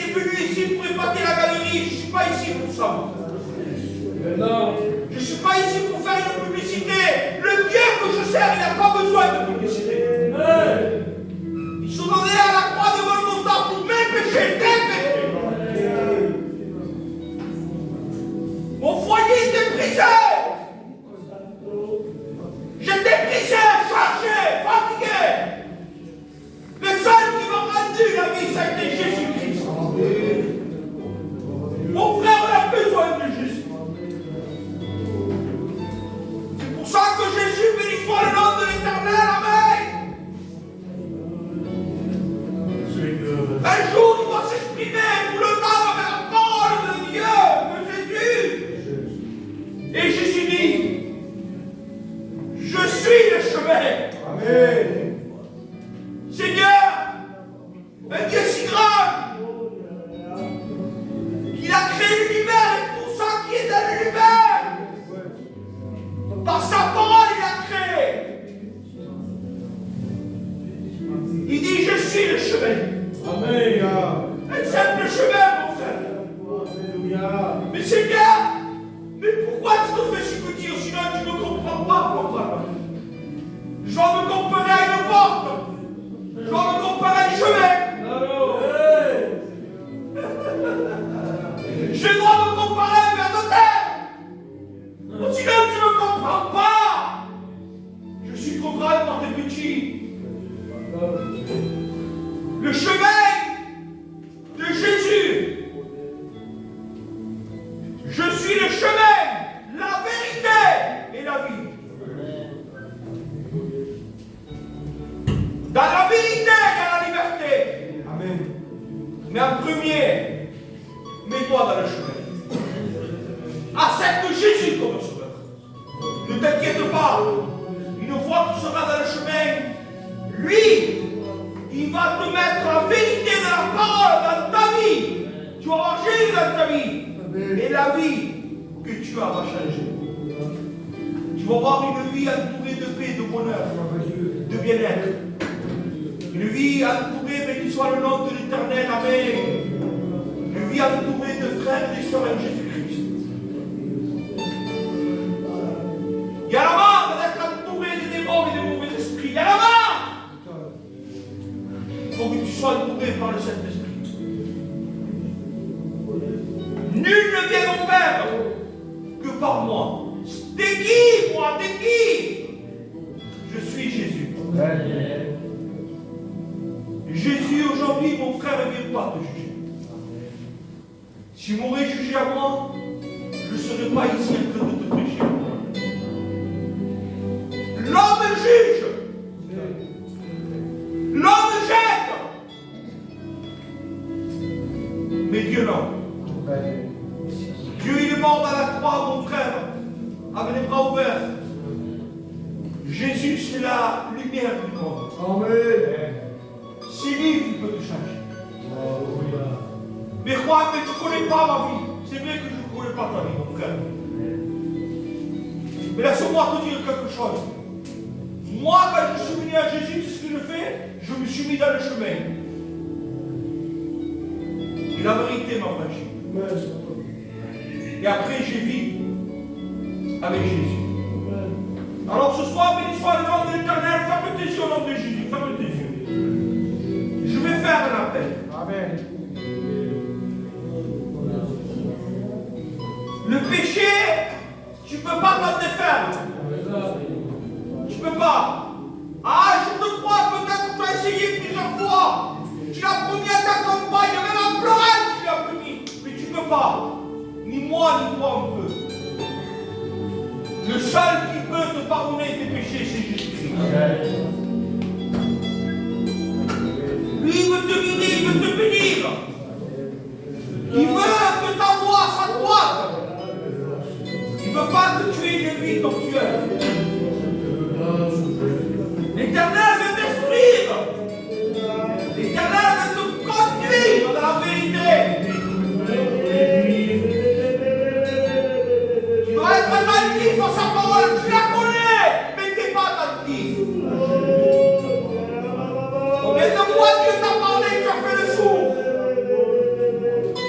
ici pour épater la galerie. Je ne suis pas ici pour ça. Je ne suis pas ici pour faire une publicité. Le Dieu que je sers, il n'a pas besoin de publicité. Ils sont donnés à la croix de Golgotha pour mes péchés, tes péchés. Mon foyer était brisé. J'étais brisé, chargé, fatigué. Le seul qui m'a rendu la vie, ça a été Jésus-Christ. Mon frère a besoin de Jésus. C'est pour ça que Jésus bénit soit le nom de l'Éternel. Amen. Un jour, il doit s'exprimer pour le temps avec la parole de Dieu, de Jésus. Et Jésus Mais pourquoi tu te fais chicoter au sinon tu ne comprends pas pourquoi? Je dois me comparer à une porte. Je dois me comparer à un chemin. Je dois me comparer à un ver de terre. Sinon tu ne comprends pas. Je suis trop grave quand t'es petit. Le chemin de Jésus. Je suis le chemin, la vérité et la vie. Dans la vérité, il y a la liberté. Amen. Mais en premier, mets-toi dans le chemin. Accepte Jésus comme sauveur. Ne t'inquiète pas. Une fois que tu seras dans le chemin, lui, il va te mettre la vérité de la parole dans ta vie. Tu auras Jésus dans ta vie. Et la vie que tu as va changer. Tu vas avoir une vie entourée de paix, de bonheur, de bien-être. Une vie entourée, béni soit le nom de l'Éternel, Amen. Une vie entourée de frères et sœurs en Jésus-Christ. Il y a la marre d'être entouré de démons et de mauvais esprits. Il y a la marre. Il faut que tu sois entouré par le Saint-Esprit. Nul ne vient au Père que par moi. T'es qui, moi? T'es qui? Je suis Jésus. Jésus, aujourd'hui, mon frère, ne vient pas te juger. S'il m'aurait jugé à moi, je ne serais pas ici en train de te prêcher. L'homme juge. L'homme jette. Mais Dieu non. Dieu, il est mort dans la croix, mon frère, avec les bras ouverts. Jésus, c'est la lumière du monde. Amen. C'est lui qui peut te changer. Mais Juan, mais tu ne connais pas ma vie. C'est vrai que je ne connais pas ta vie, mon frère. Mais laisse-moi te dire quelque chose. Moi, quand je suis venu à Jésus, c'est ce que je fais. Je me suis mis dans le chemin. Et la vérité m'a franchi. Et après, j'ai vécu avec Jésus. Alors ce soir, béni soit le nom de l'Éternel, ferme tes yeux au nom de Jésus, ferme tes yeux. Je vais faire un appel. Amen. Le péché, tu ne peux pas t'en défaire. Tu ne peux pas. Ah, je te crois, peut-être que tu as essayé plusieurs fois. Tu l'as promis à ta compagne, même en pleurant, tu l'as promis. Mais tu ne peux pas. Ni moi, ni toi, on peut. Le seul qui peut te pardonner tes péchés, c'est Jésus-Christ. Lui, il veut te guider, il veut te bénir. Il veut que ta voix soit droite. Il ne veut pas te tuer de lui comme tu es. L'Éternel veut t'instruire. L'Éternel veut te conduire dans la vérité. Tu dois être attentif à sa parole. Tu la connais, mais tu n'es pas attentif. Combien de fois Dieu t'a parlé, tu as fait le sourd?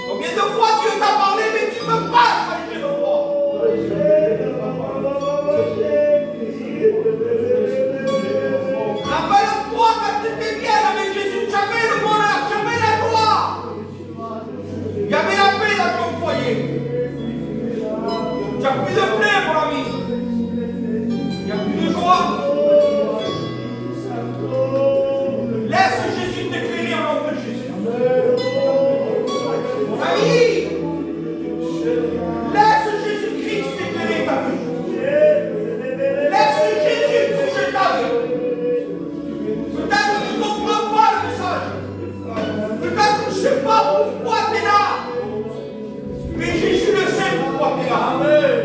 Combien de fois Dieu t'a parlé, mais tu ne veux pas changer de voix? Rappelle-toi quand tu étais bien avec Jésus, tu avais le bonheur, tu avais la gloire. Il y avait la paix dans ton foyer. Tu n'as plus de plaie, mon ami. Il n'y a plus de joie. Laisse Jésus t'éclairer au nom de Jésus. Mon ami, laisse Jésus-Christ t'éclairer ta vie. Laisse Jésus toucher ta vie. Peut-être que tu ne comprends pas le message. Peut-être que tu ne sais pas pourquoi tu es là. Mais Jésus le sait pourquoi tu es là. Amen.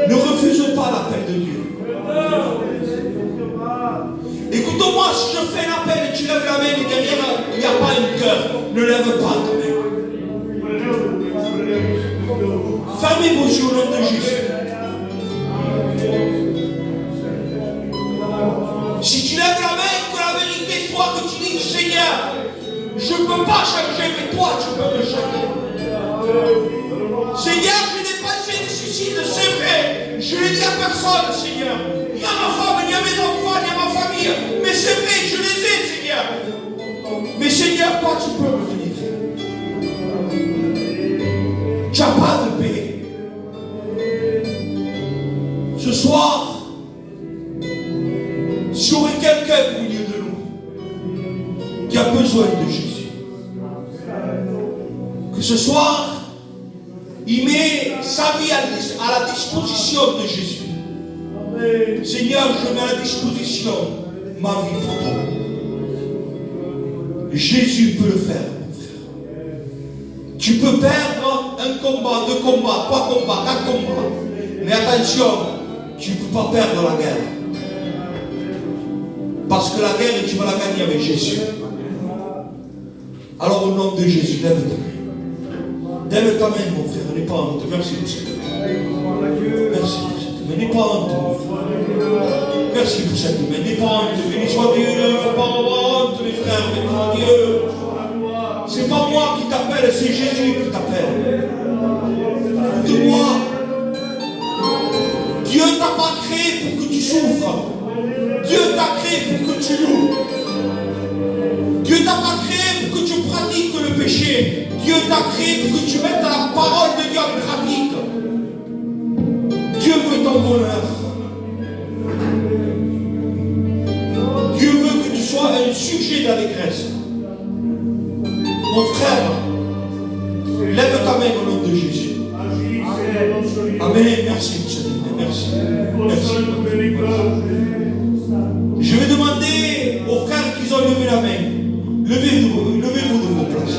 Ne refuse pas l'appel de Dieu. Écoute-moi, si je fais un appel et tu lèves la main et derrière il n'y a pas un cœur, ne lève pas ta main. Fermez vos yeux au nom de Jésus. Si tu lèves la main, que la vérité soit qui a besoin de Jésus. Que ce soir, il met sa vie à la disposition de Jésus. Seigneur, je mets à la disposition ma vie pour toi. Jésus peut le faire, mon frère. Tu peux perdre un combat, 2 combats, 3 combats, 4 combats. Mais attention, tu ne peux pas perdre la guerre. Parce que la guerre, tu vas la gagner avec Jésus. Alors au nom de Jésus, lève ta main. Lève ta main, mon frère, n'aie pas honte. Merci pour cette main. Merci pour cette main. N'aie pas honte, mon frère. Merci pour cette main. N'aie pas honte. Béni soit Dieu. Il ne faut pas avoir honte, mes frères. Béni soit Dieu. C'est pas moi qui t'appelle, c'est Jésus qui t'appelle. Écoute-moi. Dieu t'a pas créé pour que tu souffres. Dieu t'a créé pour que tu loues. Dieu t'a pas créé pour que tu pratiques le péché. Dieu t'a créé pour que tu mettes la parole de Dieu en pratique. Dieu veut ton bonheur. Dieu veut que tu sois un sujet d'allégresse. Mon frère, lève ta main au nom de Jésus. Amen. Merci pour cette main. Merci. Je vais demander aux frères qui ont levé la main. Levez-vous de vos places.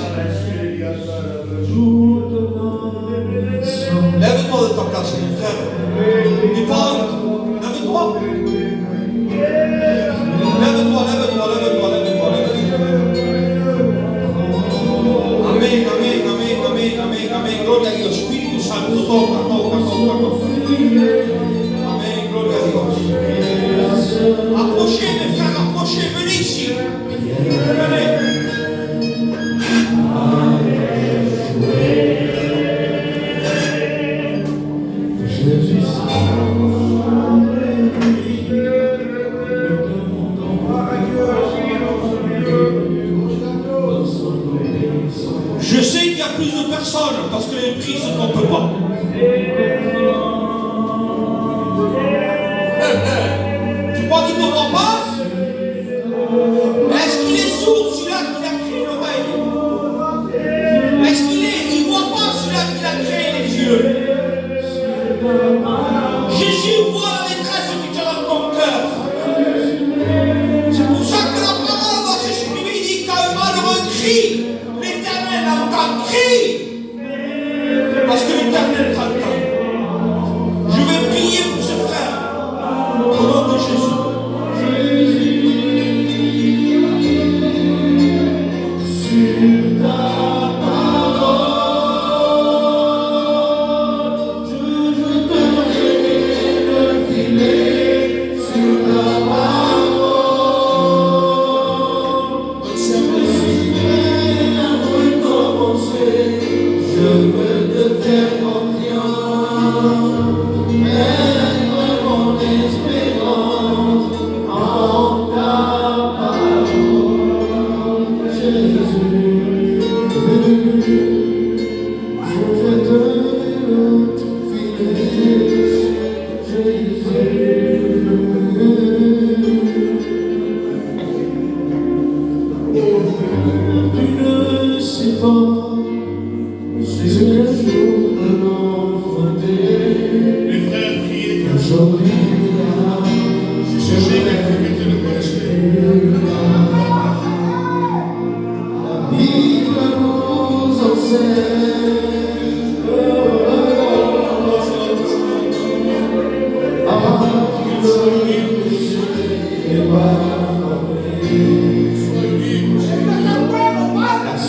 Lève-toi de ta place, mon frère. N'aie pas honte. Lève-toi. Lève-toi. Amen. Gloria a Dios. Espíritu Santo, toca. Amen. Gloria a Dios. Approchez, mes frères, approchez. Venez ici. Venez. Je sais qu'il y a plus de personnes parce que les prix ne comptent pas. Tu crois qu'il ne te voit pas? Est-ce qu'il est sourd celui-là qui a créé l'oreille? Est-ce qu'il ne voit pas celui-là qui a créé les yeux? Jésus voit la détresse que tu as dans ton cœur. C'est pour ça que la parole va s'exprimer. Il dit qu'un malheureux crie, l'Éternel entend crie. Parce que l'Éternel t'entend. Je vais prier pour ce frère. Au nom de Jésus.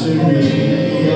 Celui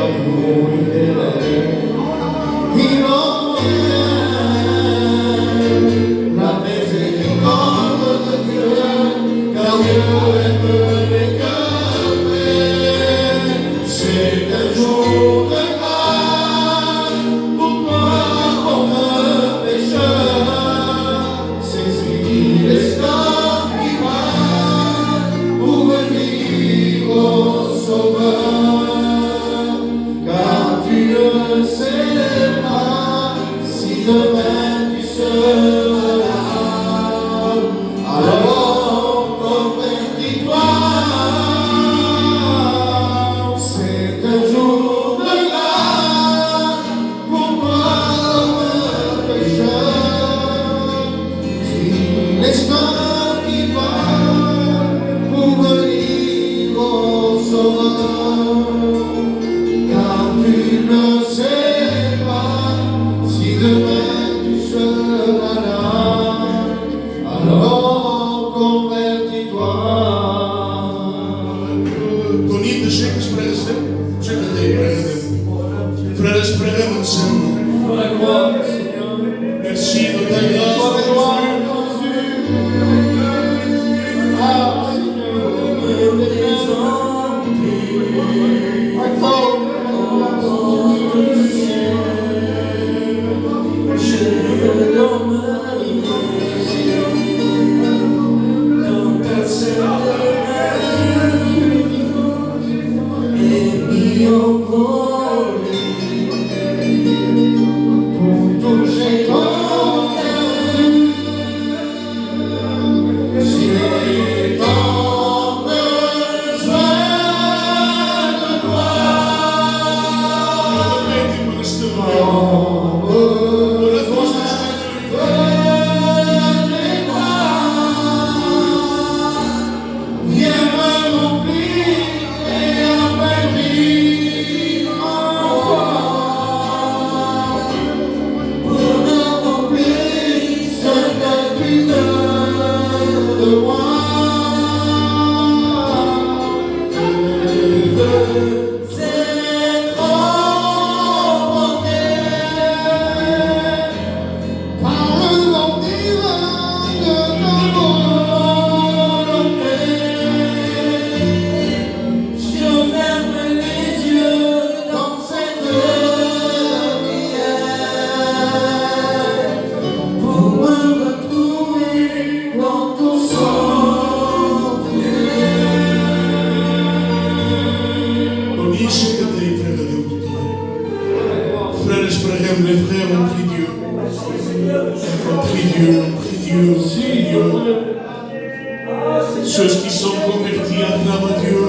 Ceux qui sont convertis acclament Dieu.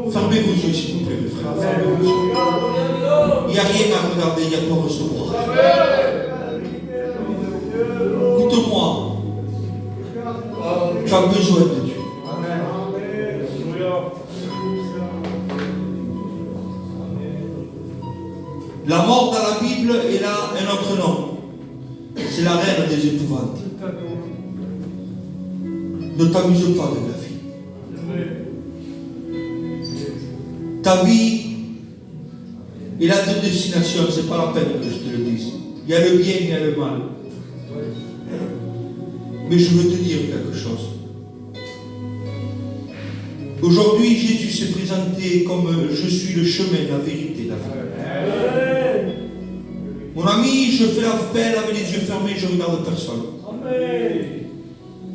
Fermez vos yeux, s'il vous plaît, mes frères. Fermez vos yeux. Il n'y a rien à regarder, il n'y a pas à recevoir. Écoute-moi. Tu as besoin de Dieu. La mort dans la Bible, elle a un autre nom. C'est la reine des épouvantes. Ne t'amuse pas avec la vie. Ta vie, il a deux destinations, c'est pas la peine que je te le dise. Il y a le bien, il y a le mal. Mais je veux te dire quelque chose. Aujourd'hui, Jésus s'est présenté comme je suis le chemin, la vérité, la vie. Mon ami, je fais l'appel avec les yeux fermés, je ne regarde personne.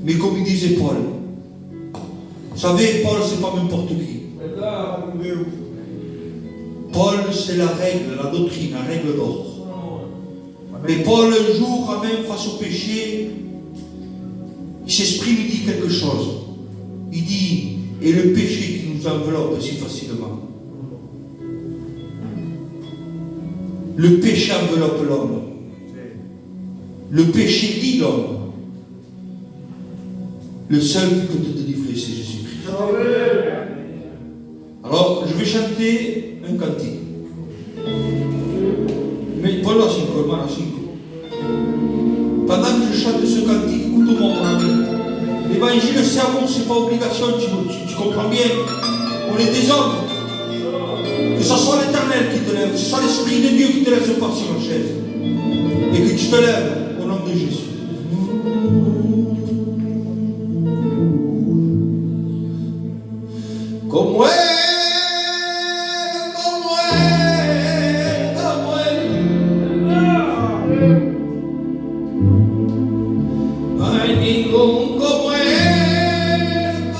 Mais comme il disait Paul, vous savez, Paul, c'est pas n'importe qui. Paul, c'est la règle, la doctrine, la règle d'or. Mais Paul, un jour, quand même, face au péché, il s'exprime, il dit quelque chose. Il dit, et le péché qui nous enveloppe si facilement. Le péché enveloppe l'homme. Le péché lie l'homme. Le seul qui peut te délivrer, c'est Jésus-Christ. Alors, je vais chanter un cantique. Mais pas la cinco, pas la cinco. Pendant que je chante ce cantique, écoute-moi, mon ami. L'évangile, c'est amour, c'est pas obligation, tu comprends bien. On est des hommes. Que ce soit l'Éternel qui te lève, que ce soit l'Esprit de Dieu qui te lève par sur la chaise. Et que tu te lèves au nom de Jésus. Como él, no hay ningún como él,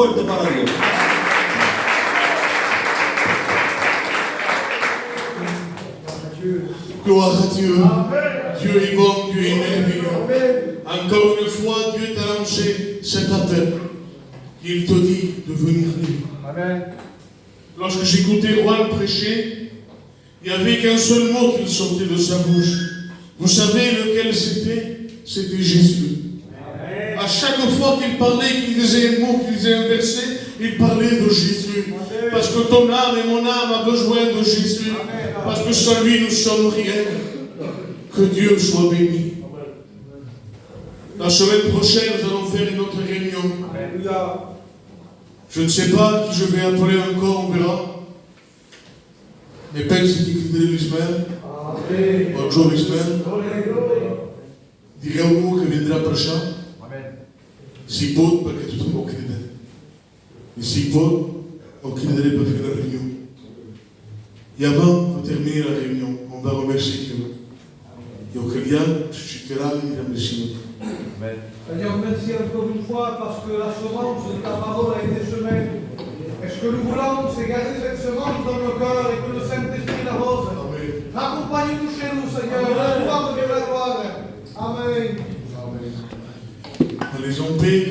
fuerte para Dios. Gloire à Dieu. Dieu est bon, Dieu est merveilleux. Encore une fois, Dieu t'a lancé cet appel. Il te dit de venir libre. Amen. Lorsque j'écoutais Juan prêcher, il n'y avait qu'un seul mot qui sortait de sa bouche. Vous savez lequel c'était? C'était Jésus. À chaque fois qu'il parlait, qu'il disait un mot, qu'il disait un verset, il parlait de Jésus. Parce que ton âme et mon âme a besoin de Jésus. Parce que sans lui, nous ne sommes rien. Que Dieu soit béni. La semaine prochaine, nous allons faire une autre réunion. Alléluia. Je ne sais pas qui je vais appeler encore, on verra. Mais penso che chiederemo Ismael. Amen. Buongiorno Ismael. Alléluia. Direi a uno che vendrà a Prascià. Amen. Si pot, perché tutto non crede. Et si pot, on crederebbe per finire la réunion. Et avant de terminer la réunion, on va remercier Dieu. Et au Kylian, suscitera il remerciement. Seigneur, merci encore une fois parce que la semence de ta parole a été semée. Et ce que nous voulons, c'est garder cette semence dans nos cœurs et que le Saint-Esprit l'arrose. Amen. Accompagne-nous chez nous, Seigneur. La gloire de la gloire. Amen. Allez en paix.